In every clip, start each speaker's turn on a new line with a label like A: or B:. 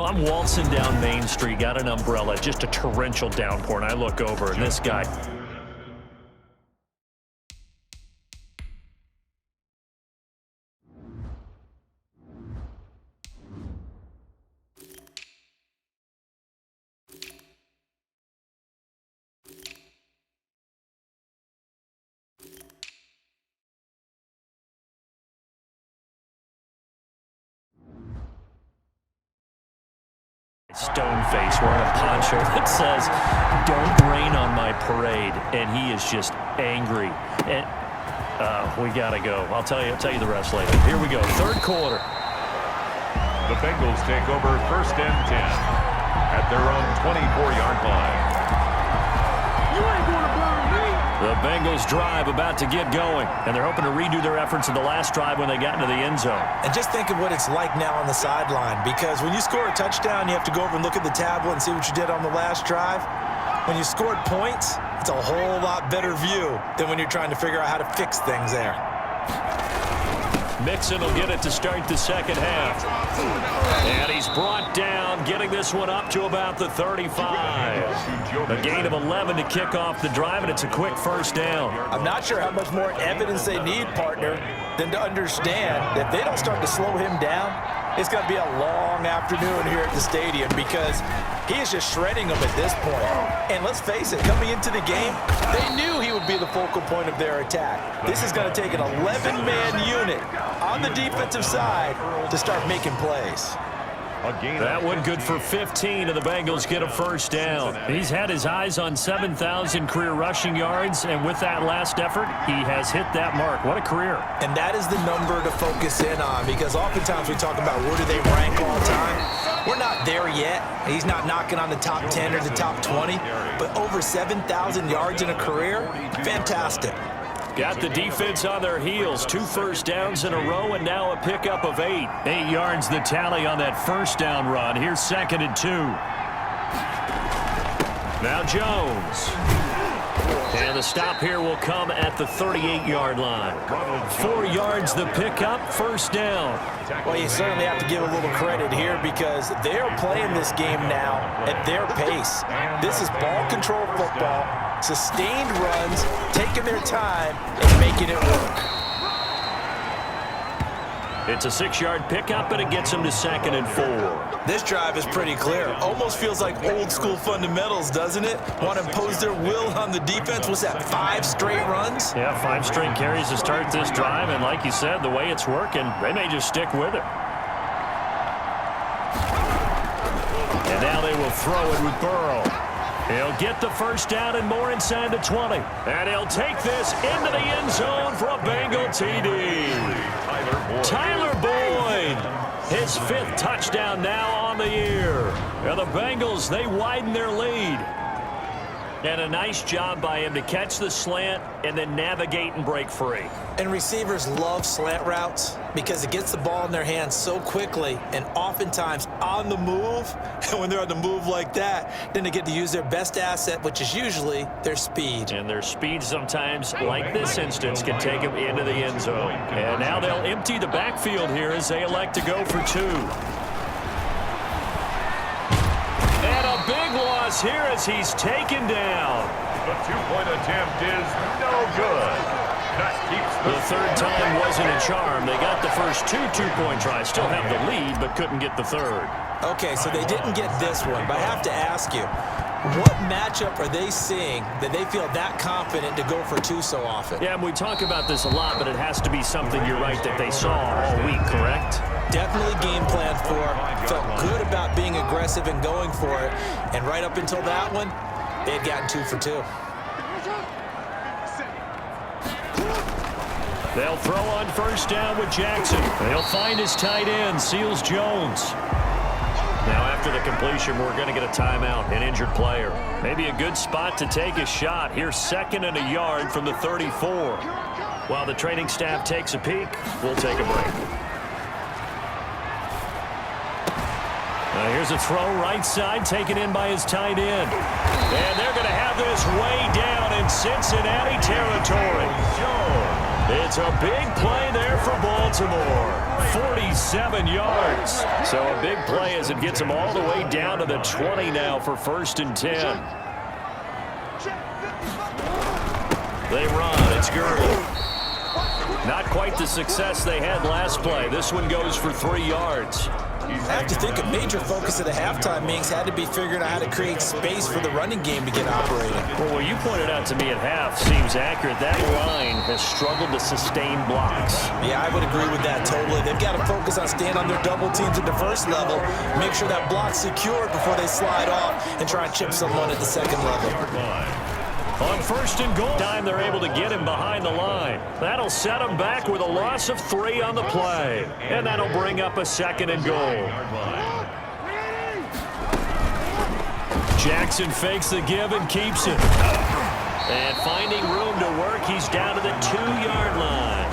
A: I'm waltzing down Main Street, got an umbrella, just a torrential downpour, and I look over, and this guy... Stone face wearing a poncho that says, "Don't rain on my parade," and he is just angry. And we gotta go. I'll tell you the rest later. Here we go, third quarter.
B: The Bengals take over 1st and 10 at their own 24-yard line.
C: You ain't gonna burn me.
A: The Bengals drive about to get going, and they're hoping to redo their efforts in the last drive when they got into the end zone.
D: And just think of what it's like now on the sideline, because when you score a touchdown, you have to go over and look at the tablet and see what you did on the last drive. When you scored points, it's a whole lot better view than when you're trying to figure out how to fix things there.
A: Mixon will get it to start the second half. And he's brought down, getting this one up to about the 35. A gain of 11 to kick off the drive, and it's a quick first down.
D: I'm not sure how much more evidence they need, partner, than to understand that if they don't start to slow him down, it's going to be a long afternoon here at the stadium, because he is just shredding them at this point. And let's face it, coming into the game, they knew he would be the focal point of their attack. This is going to take an 11-man unit on the defensive side to start making plays.
A: That one good for 15, and the Bengals get a first down. He's had his eyes on 7,000 career rushing yards, and with that last effort, he has hit that mark. What a career.
D: And that is the number to focus in on, because oftentimes we talk about where do they rank all time. We're not there yet. He's not knocking on the top 10 or the top 20, but over 7,000 yards in a career, fantastic.
A: Got the defense on their heels. 2 first downs in a row, and now a pickup of 8. 8 yards the tally on that first down run. Here's 2nd and 2. Now Jones. And the stop here will come at the 38-yard line. 4 yards the pickup, first down.
D: Well, you certainly have to give a little credit here, because they're playing this game now at their pace. This is ball control football, sustained runs, taking their time and making it work.
A: It's a 6-yard pickup, and it gets them to 2nd and 4.
D: This drive is pretty clear. Almost feels like old school fundamentals, doesn't it? Want to impose their will on the defense. Was that 5 straight runs?
A: Yeah, 5 straight carries to start this drive, and like you said, the way it's working, they may just stick with it. And now they will throw it with Burrow. He'll get the first down and more inside the 20. And he'll take this into the end zone for a Bengal TD. Tyler Boyd, his 5th touchdown now on the year. And the Bengals, they widen their lead. And a nice job by him to catch the slant and then navigate and break free.
D: And receivers love slant routes because it gets the ball in their hands so quickly and oftentimes on the move. And when they're on the move like that, then they get to use their best asset, which is usually their speed.
A: And their speed sometimes, like this instance, can take them into the end zone. And now they'll empty the backfield here as they elect to go for 2. And a big loss here as he's taken down.
B: The 2-point attempt is no good. That keeps
A: the 3rd time wasn't a charm. They got the first 2 two-point tries. Still have the lead, but couldn't get the 3rd.
D: Okay, so they didn't get this one, but I have to ask you, what matchup are they seeing that they feel that confident to go for 2 so often?
A: Yeah, and we talk about this a lot, but it has to be something, you're right, that they saw all week, correct?
D: Definitely game plan for, felt good about being aggressive and going for it, and right up until that one, they had gotten 2 for 2.
A: They'll throw on first down with Jackson. They'll find his tight end, Seals Jones. Now after the completion, we're going to get a timeout, an injured player. Maybe a good spot to take a shot. Here's 2nd and a yard from the 34. While the training staff takes a peek, we'll take a break. Now here's a throw right side, taken in by his tight end. And they're going to have this way down in Cincinnati territory. It's a big play there for Baltimore. 47 yards. So a big play as it gets them all the way down to the 20 now for 1st and 10. They run. It's Gurley. Not quite the success they had last play. This one goes for 3 yards.
D: I have to think a major focus of the halftime meetings had to be figuring out how to create space for the running game to get operating.
A: Well, what you pointed out to me at half seems accurate. That line has struggled to sustain blocks.
D: Yeah, I would agree with that totally. They've got to focus on staying on their double teams at the first level, make sure that block's secured before they slide off and try and chip someone at the second level.
A: On 1st and goal time, they're able to get him behind the line. That'll set him back with a loss of 3 on the play. And that'll bring up a 2nd and goal. Jackson fakes the give and keeps it. And finding room to work, he's down to the 2-yard line.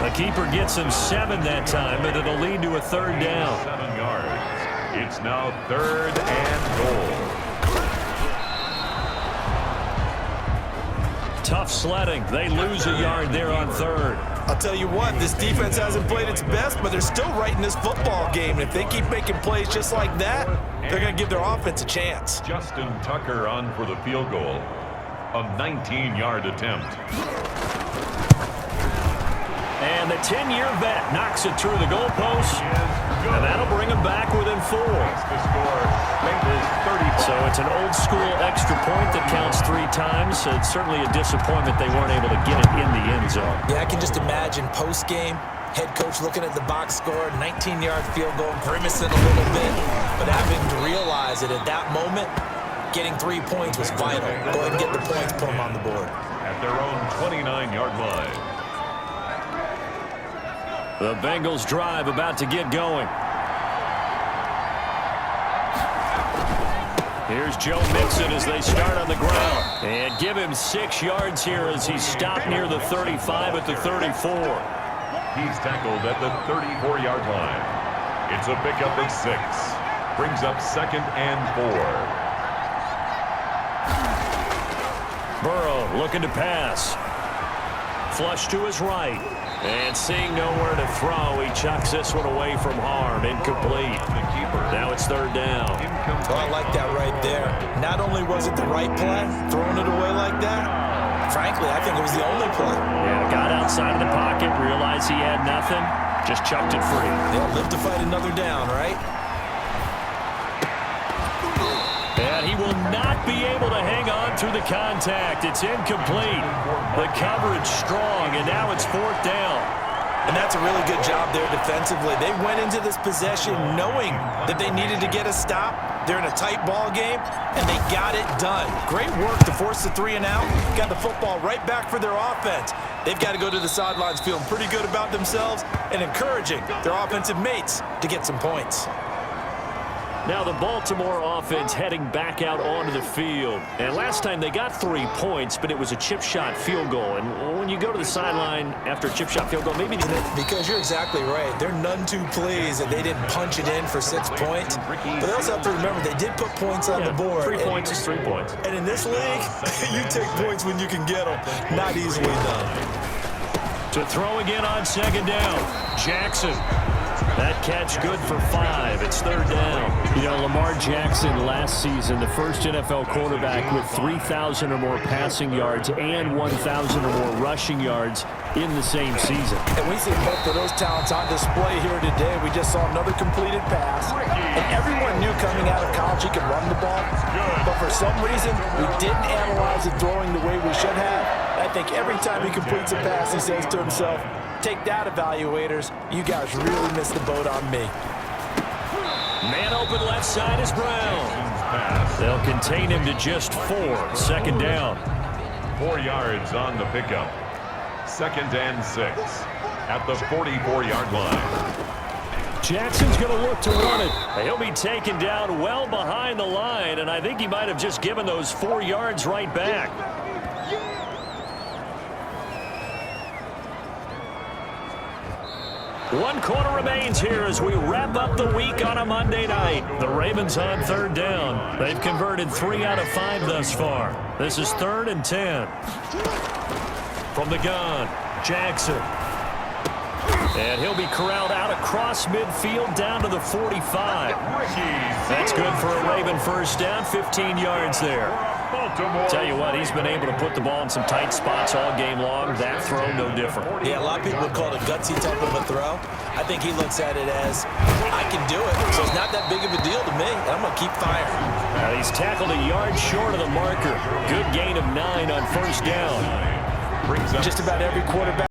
A: The keeper gets him 7 that time, but it'll lead to a 3rd down.
B: 7 yards. It's now 3rd and goal.
A: Tough sledding. They lose a yard there on 3rd.
D: I'll tell you what, this defense hasn't played its best, but they're still right in this football game. And if they keep making plays just like that, they're going to give their offense a chance.
B: Justin Tucker on for the field goal. A 19-yard attempt.
A: And the 10-year vet knocks it through the goalpost. And that'll bring him back within 4.
B: The score, Bengals 35.
A: So it's an old-school extra point that counts 3 times. So it's certainly a disappointment they weren't able to get it in the end zone.
D: Yeah, I can just imagine post-game, head coach looking at the box score, 19-yard field goal, grimacing a little bit, but having to realize that at that moment, getting 3 points was vital. Go ahead and get the points, put them on the board.
B: At their own 29-yard line.
A: The Bengals drive about to get going. Here's Joe Mixon as they start on the ground. And give him 6 yards here as he's stopped near the 35 at the 34.
B: He's tackled at the 34-yard line. It's a pickup of 6. Brings up 2nd and 4.
A: Burrow looking to pass. Flush to his right. And seeing nowhere to throw, he chucks this one away from harm. Incomplete.
B: The keeper.
A: Now it's 3rd down.
D: Oh, I like that right there. Not only was it the right play, throwing it away like that, frankly, I think it was the only play.
A: Yeah, got outside of the pocket, realized he had nothing, just chucked it free.
D: They'll live to fight another down, right?
A: And he will not be able to hang on through the contact. It's incomplete. The coverage strong, and now it's 4th down.
D: And that's a really good job there defensively. They went into this possession knowing that they needed to get a stop. They're in a tight ball game, and they got it done. Great work to force the 3 and out. Got the football right back for their offense. They've got to go to the sidelines feeling pretty good about themselves and encouraging their offensive mates to get some points.
A: Now the Baltimore offense heading back out onto the field. And last time they got 3 points, but it was a chip shot field goal. And when you go to the sideline after a chip shot field goal, maybe...
D: Because you're exactly right. They're none too pleased that they didn't punch it in for 6 points. But they also have to remember they did put points on the board.
A: 3 points is 3 points.
D: And in this league, you take points when you can get them. Not easily done.
A: To throw again on 2nd down. Jackson. That catch good for 5. It's 3rd down. You know, Lamar Jackson last season, the first NFL quarterback with 3,000 or more passing yards and 1,000 or more rushing yards in the same season.
D: And we see both of those talents on display here today. We just saw another completed pass. And everyone knew coming out of college he could run the ball. But for some reason, we didn't analyze the throwing the way we should have. I think every time he completes a pass, he says to himself, take that, evaluators. You guys really missed the boat on me.
A: Man open left side is Brown. They'll contain him to just 4. 2nd down.
B: 4 yards on the pickup. 2nd and 6 at the 44-yard line.
A: Jackson's going to look to run it. He'll be taken down well behind the line, and I think he might have just given those 4 yards right back. One quarter remains here as we wrap up the week on a Monday night. The Ravens on 3rd down. They've converted 3 out of 5 thus far. This is 3rd and 10. From the gun, Jackson. And he'll be corralled out across midfield down to the 45. That's good for a Raven first down, 15 yards there. Tell you what, he's been able to put the ball in some tight spots all game long. That throw, no different.
D: Yeah, a lot of people would call it a gutsy type of a throw. I think he looks at it as, I can do it, so it's not that big of a deal to me, and I'm going to keep firing.
A: Now he's tackled a yard short of the marker. Good gain of 9 on first down.
D: Just about every quarterback